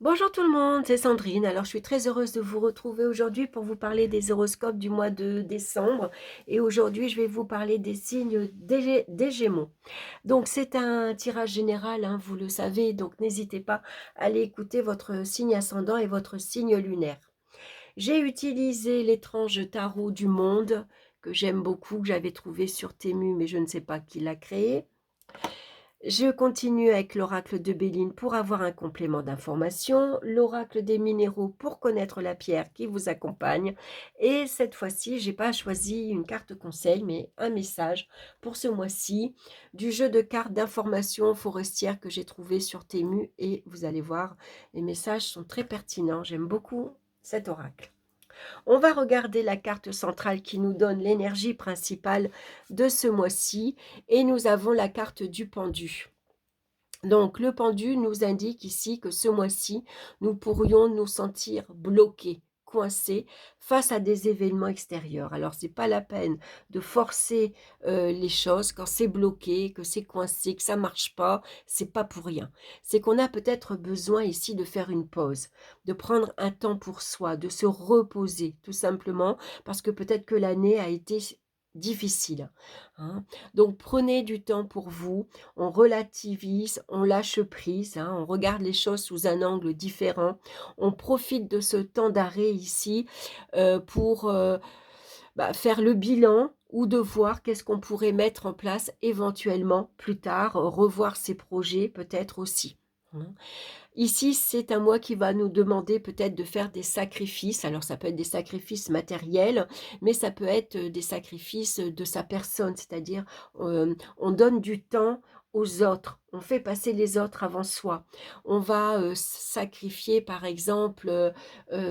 Bonjour tout le monde, c'est Sandrine. Alors je suis très heureuse de vous retrouver aujourd'hui pour vous parler des horoscopes du mois de décembre. Et aujourd'hui, je vais vous parler des signes des Gémeaux. Donc c'est un tirage général, hein, vous le savez, donc n'hésitez pas à aller écouter votre signe ascendant et votre signe lunaire. J'ai utilisé l'étrange tarot du monde que j'aime beaucoup, que j'avais trouvé sur Temu, mais je ne sais pas qui l'a créé. Je continue avec l'oracle de Béline pour avoir un complément d'information, l'oracle des minéraux pour connaître la pierre qui vous accompagne. Et cette fois-ci, j'ai pas choisi une carte conseil, mais un message pour ce mois-ci du jeu de cartes d'information forestière que j'ai trouvé sur Temu. Et vous allez voir, les messages sont très pertinents. J'aime beaucoup cet oracle. On va regarder la carte centrale qui nous donne l'énergie principale de ce mois-ci et nous avons la carte du pendu. Donc, le pendu nous indique ici que ce mois-ci, nous pourrions nous sentir bloqués, coincés face à des événements extérieurs. Alors, ce n'est pas la peine de forcer les choses quand c'est bloqué, que c'est coincé, que ça ne marche pas, c'est pas pour rien. C'est qu'on a peut-être besoin ici de faire une pause, de prendre un temps pour soi, de se reposer, tout simplement, parce que peut-être que l'année a été difficile, hein. Donc, prenez du temps pour vous, on relativise, on lâche prise, hein, on regarde les choses sous un angle différent, on profite de ce temps d'arrêt ici pour faire le bilan ou de voir qu'est-ce qu'on pourrait mettre en place éventuellement plus tard, revoir ses projets peut-être aussi, hein. Ici, c'est un mois qui va nous demander peut-être de faire des sacrifices. Alors, ça peut être des sacrifices matériels, mais ça peut être des sacrifices de sa personne, c'est-à-dire on donne du temps aux autres, on fait passer les autres avant soi. On va sacrifier, par exemple,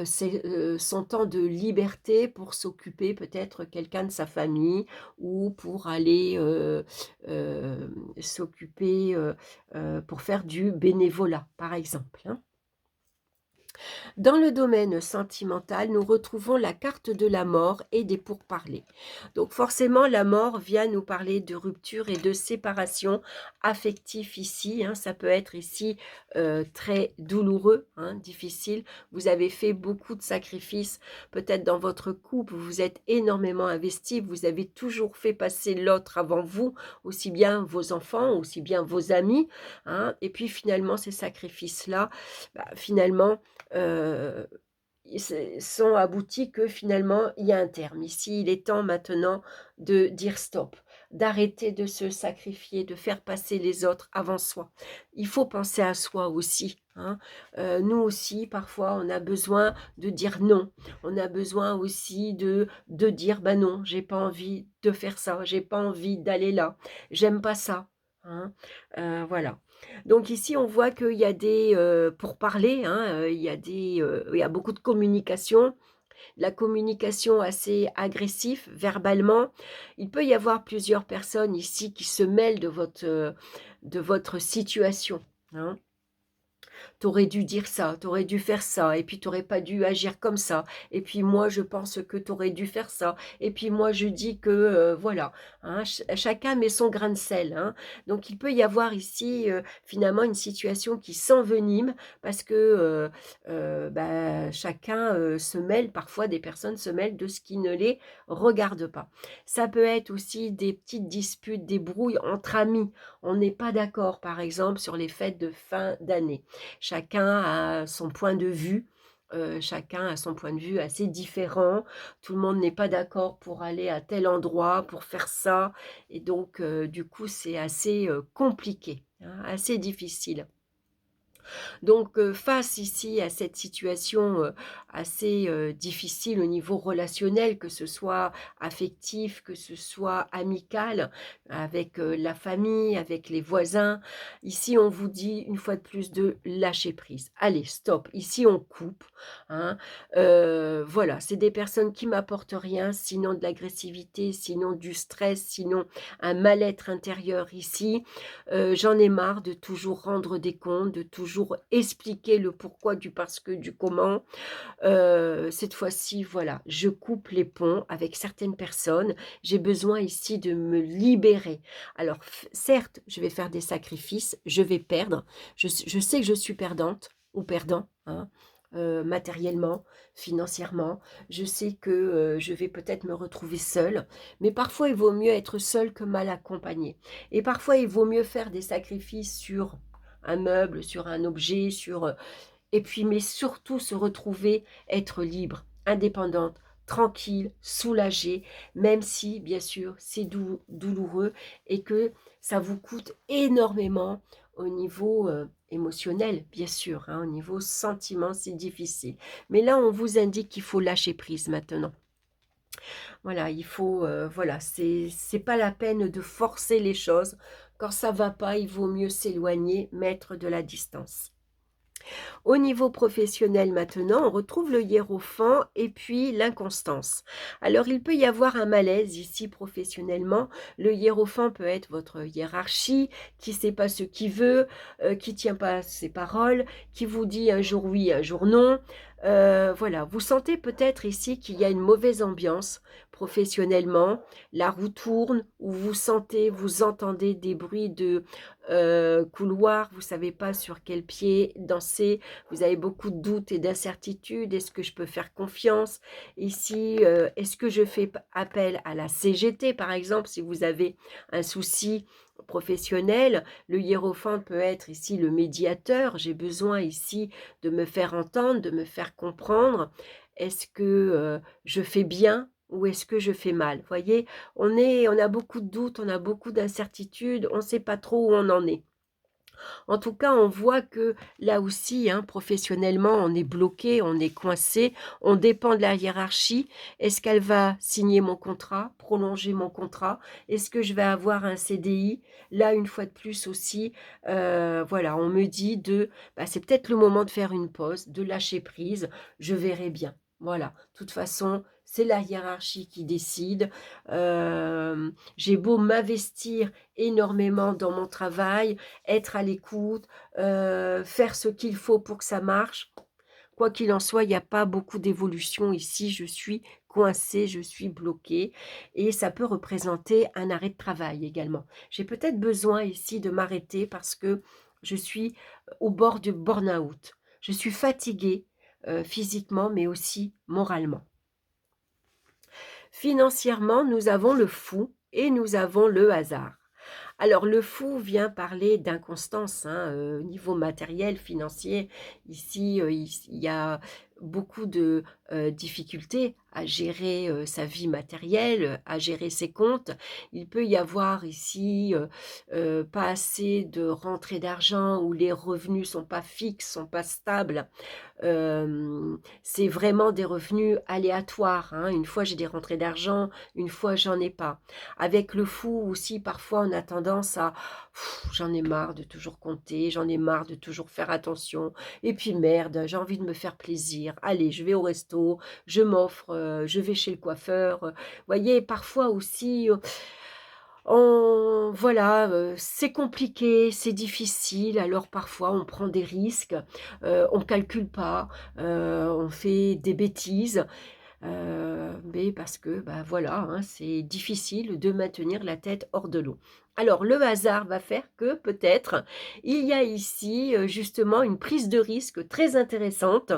son temps de liberté pour s'occuper peut-être quelqu'un de sa famille ou pour aller euh, s'occuper pour faire du bénévolat, par exemple, hein. Dans le domaine sentimental, nous retrouvons la carte de la mort et des pourparlers. Donc forcément, la mort vient nous parler de rupture et de séparation affective ici, hein. Ça peut être ici très douloureux, hein, difficile. Vous avez fait beaucoup de sacrifices, peut-être dans votre couple, vous êtes énormément investi, vous avez toujours fait passer l'autre avant vous, aussi bien vos enfants, aussi bien vos amis, hein. Et puis finalement, ces sacrifices-là, finalement, euh, sont aboutis que finalement il y a un terme. Ici, il est temps maintenant de dire stop, d'arrêter de se sacrifier, de faire passer les autres avant soi. Il faut penser à soi aussi, hein. Nous aussi, parfois, on a besoin de dire non. On a besoin aussi de dire bah non, j'ai pas envie de faire ça, j'ai pas envie d'aller là, j'aime pas ça, hein. Voilà. Donc ici, on voit qu'il y a des, pour parler, hein, il y a beaucoup de communication, la communication assez agressive verbalement. Il peut y avoir plusieurs personnes ici qui se mêlent de votre situation, hein. T'aurais dû dire ça, t'aurais dû faire ça, et puis t'aurais pas dû agir comme ça. Et puis moi, je pense que t'aurais dû faire ça. Et puis moi, je dis que voilà, hein, chacun met son grain de sel, hein. Donc il peut y avoir ici finalement une situation qui s'envenime parce que chacun se mêle, parfois des personnes se mêlent de ce qui ne les regarde pas. Ça peut être aussi des petites disputes, des brouilles entre amis. On n'est pas d'accord, par exemple, sur les fêtes de fin d'année. Chacun a son point de vue. Chacun a son point de vue assez différent. Tout le monde n'est pas d'accord pour aller à tel endroit, pour faire ça. Et donc, du coup, c'est assez compliqué, hein, assez difficile. Donc, face ici à cette situation assez difficile au niveau relationnel, que ce soit affectif, que ce soit amical, avec la famille, avec les voisins, ici on vous dit une fois de plus de lâcher prise. Allez, stop, ici on coupe, hein. Voilà, c'est des personnes qui m'apportent rien, sinon de l'agressivité, sinon du stress, sinon un mal-être intérieur ici. J'en ai marre de toujours rendre des comptes, de toujours expliquer le pourquoi du parce que, du comment. Cette fois-ci, voilà, je coupe les ponts avec certaines personnes. J'ai besoin ici de me libérer. Alors, certes, je vais faire des sacrifices, je vais perdre. Je sais que je suis perdante ou perdant. hein, matériellement, financièrement. Je sais que je vais peut-être me retrouver seule, mais parfois il vaut mieux être seule que mal accompagnée. Et parfois il vaut mieux faire des sacrifices sur un meuble, sur un objet, et puis mais surtout se retrouver, être libre, indépendante, tranquille, soulagée, même si bien sûr c'est douloureux et que ça vous coûte énormément au niveau émotionnel, bien sûr, hein, au niveau sentiment, c'est difficile. Mais là, on vous indique qu'il faut lâcher prise maintenant. Voilà, il faut, voilà, c'est pas la peine de forcer les choses. Quand ça va pas, il vaut mieux s'éloigner, mettre de la distance. Au niveau professionnel maintenant, on retrouve le hiérophant et puis l'inconstance. Alors il peut y avoir un malaise ici professionnellement. Le hiérophant peut être votre hiérarchie qui ne sait pas ce qu'il veut, qui tient pas ses paroles, qui vous dit un jour oui, un jour non. Voilà, vous sentez peut-être ici qu'il y a une mauvaise ambiance professionnellement, la roue tourne, ou vous sentez, vous entendez des bruits de couloir, vous savez pas sur quel pied danser, vous avez beaucoup de doutes et d'incertitudes. Est-ce que je peux faire confiance ici? Est-ce que je fais appel à la CGT, par exemple, si vous avez un souci professionnel? Le hiérophant peut être ici le médiateur. J'ai besoin ici de me faire entendre, de me faire comprendre. Est-ce que je fais bien? Ou est-ce que je fais mal? Vous voyez, on a beaucoup de doutes, on a beaucoup d'incertitudes, on ne sait pas trop où on en est. En tout cas, on voit que là aussi, hein, professionnellement, on est bloqué, on est coincé, on dépend de la hiérarchie. Est-ce qu'elle va signer mon contrat, prolonger mon contrat? Est-ce que je vais avoir un CDI? Là, une fois de plus aussi, voilà, on me dit bah, c'est peut-être le moment de faire une pause, de lâcher prise, je verrai bien. Voilà, de toute façon, c'est la hiérarchie qui décide. J'ai beau m'investir énormément dans mon travail, être à l'écoute, faire ce qu'il faut pour que ça marche. Quoi qu'il en soit, il n'y a pas beaucoup d'évolution ici. Je suis coincée, je suis bloquée et ça peut représenter un arrêt de travail également. J'ai peut-être besoin ici de m'arrêter parce que je suis au bord du burn-out. Je suis fatiguée physiquement, mais aussi moralement. Financièrement, nous avons le fou et nous avons le hasard. Alors le fou vient parler d'inconstance, hein, niveau matériel, financier. Ici, il y a beaucoup de difficultés à gérer sa vie matérielle, à gérer ses comptes. Il peut y avoir ici pas assez de rentrée d'argent ou les revenus sont pas fixes, sont pas stables. C'est vraiment des revenus aléatoires, hein. Une fois j'ai des rentrées d'argent, une fois j'en ai pas. Avec le fou aussi, parfois on a tendance à j'en ai marre de toujours compter, j'en ai marre de toujours faire attention. Et puis merde, j'ai envie de me faire plaisir. Allez, je vais au resto, je m'offre, je vais chez le coiffeur. Voyez, parfois aussi, voilà, c'est compliqué, c'est difficile, alors parfois on prend des risques, on calcule pas, on fait des bêtises, mais parce que, bah, voilà, hein, c'est difficile de maintenir la tête hors de l'eau. Alors le hasard va faire que peut-être il y a ici, justement une prise de risque très intéressante.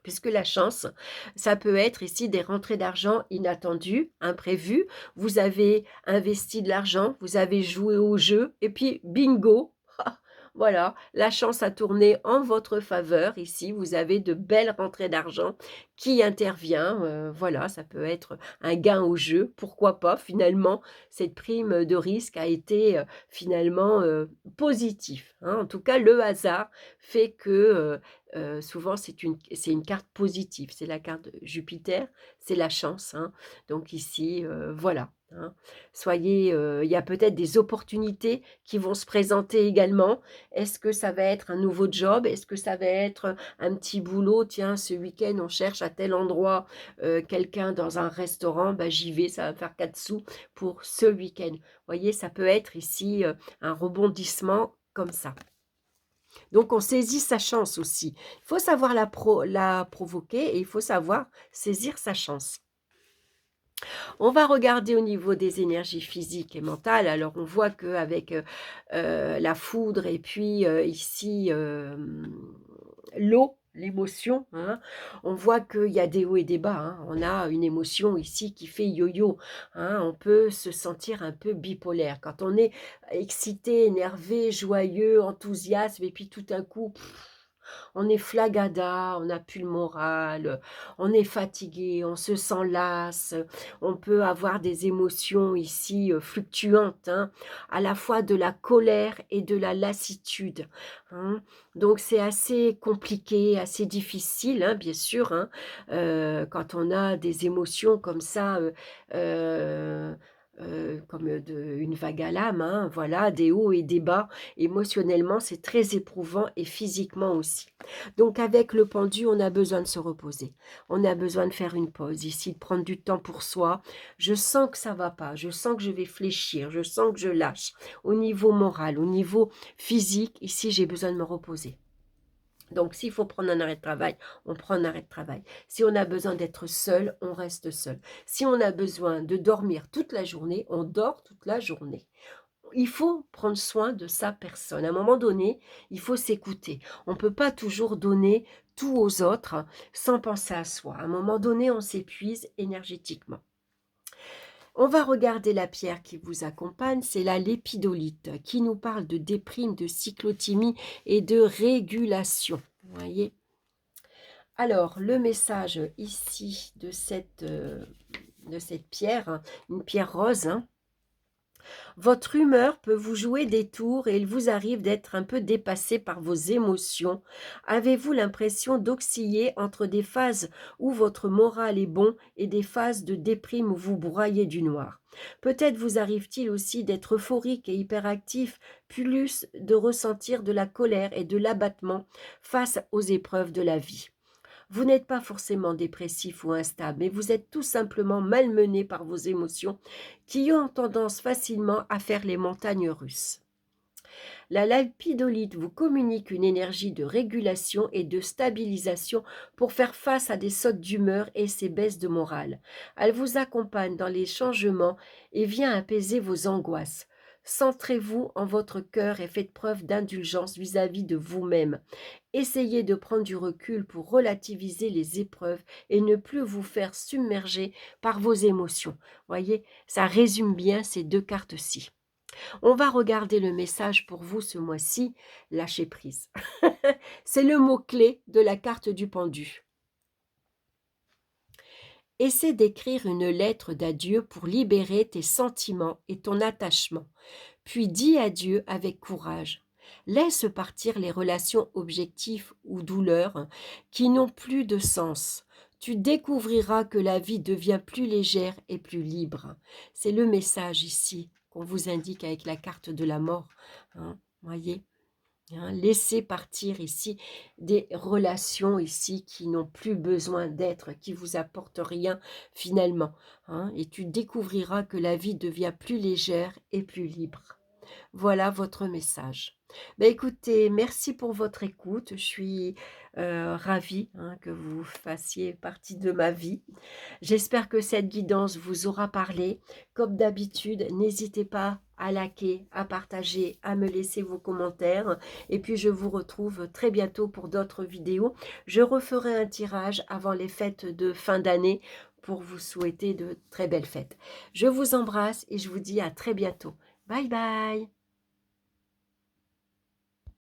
Puisque la chance, ça peut être ici des rentrées d'argent inattendues, imprévues. Vous avez investi de l'argent, vous avez joué au jeu et puis bingo! Voilà, la chance a tourné en votre faveur. Ici, vous avez de belles rentrées d'argent qui intervient. Voilà, ça peut être un gain au jeu. Pourquoi pas? Finalement, cette prime de risque a été finalement positif, hein. En tout cas, le hasard fait que souvent c'est une carte positive. C'est la carte de Jupiter, c'est la chance, hein. Donc ici, voilà, hein. Soyez, il y a peut-être des opportunités qui vont se présenter également. Est-ce que ça va être un nouveau job? Est-ce que ça va être un petit boulot? Tiens, ce week-end, on cherche à tel endroit quelqu'un dans un restaurant, bah, j'y vais, ça va me faire 4 sous pour ce week-end. Vous voyez, ça peut être ici un rebondissement comme ça. Donc, on saisit sa chance aussi. Il faut savoir la provoquer et il faut savoir saisir sa chance. On va regarder au niveau des énergies physiques et mentales. Alors, on voit qu'avec la foudre et puis ici l'eau, l'émotion, hein. On voit qu'il y a des hauts et des bas, hein. On a une émotion ici qui fait yo-yo, hein. On peut se sentir un peu bipolaire. Quand on est excité, énervé, joyeux, enthousiaste et puis tout à coup, on est flagada, on n'a plus le moral, on est fatigué, on se sent las, on peut avoir des émotions ici fluctuantes, hein, à la fois de la colère et de la lassitude, hein. Donc c'est assez compliqué, assez difficile, hein, bien sûr, hein, quand on a des émotions comme ça, comme une vague à l'âme, hein, voilà, des hauts et des bas. Émotionnellement, c'est très éprouvant et physiquement aussi. Donc avec le pendu, on a besoin de se reposer. On a besoin de faire une pause ici, de prendre du temps pour soi. Je sens que ça va pas, je sens que je vais fléchir, je sens que je lâche. Au niveau moral, au niveau physique, ici, j'ai besoin de me reposer. Donc, s'il faut prendre un arrêt de travail, on prend un arrêt de travail. Si on a besoin d'être seul, on reste seul. Si on a besoin de dormir toute la journée, on dort toute la journée. Il faut prendre soin de sa personne. À un moment donné, il faut s'écouter. On ne peut pas toujours donner tout aux autres sans penser à soi. À un moment donné, on s'épuise énergétiquement. On va regarder la pierre qui vous accompagne, c'est la lépidolite, qui nous parle de déprime, de cyclothymie et de régulation. Vous voyez? Alors, le message ici de cette pierre, hein, une pierre rose, hein, votre humeur peut vous jouer des tours et il vous arrive d'être un peu dépassé par vos émotions. Avez-vous l'impression d'osciller entre des phases où votre moral est bon et des phases de déprime où vous broyez du noir? Peut-être vous arrive-t-il aussi d'être euphorique et hyperactif, plus de ressentir de la colère et de l'abattement face aux épreuves de la vie. Vous n'êtes pas forcément dépressif ou instable, mais vous êtes tout simplement malmené par vos émotions qui ont tendance facilement à faire les montagnes russes. La lapidolite vous communique une énergie de régulation et de stabilisation pour faire face à des sautes d'humeur et ces baisses de morale. Elle vous accompagne dans les changements et vient apaiser vos angoisses. Centrez-vous en votre cœur et faites preuve d'indulgence vis-à-vis de vous-même. Essayez de prendre du recul pour relativiser les épreuves et ne plus vous faire submerger par vos émotions. Voyez, ça résume bien ces deux cartes-ci. On va regarder le message pour vous ce mois-ci, lâcher prise. C'est le mot-clé de la carte du pendu. Essaie d'écrire une lettre d'adieu pour libérer tes sentiments et ton attachement, puis dis adieu avec courage. Laisse partir les relations objectives ou douleurs qui n'ont plus de sens. Tu découvriras que la vie devient plus légère et plus libre. C'est le message ici qu'on vous indique avec la carte de la mort. Hein, voyez, hein, laissez partir ici des relations ici qui n'ont plus besoin d'être, qui vous apportent rien finalement. Hein, et tu découvriras que la vie devient plus légère et plus libre. Voilà votre message. Ben, écoutez, merci pour votre écoute. Je suis ravie, hein, que vous fassiez partie de ma vie. J'espère que cette guidance vous aura parlé. Comme d'habitude, n'hésitez pas à liker, à partager, à me laisser vos commentaires. Et puis, je vous retrouve très bientôt pour d'autres vidéos. Je referai un tirage avant les fêtes de fin d'année pour vous souhaiter de très belles fêtes. Je vous embrasse et je vous dis à très bientôt. Bye bye!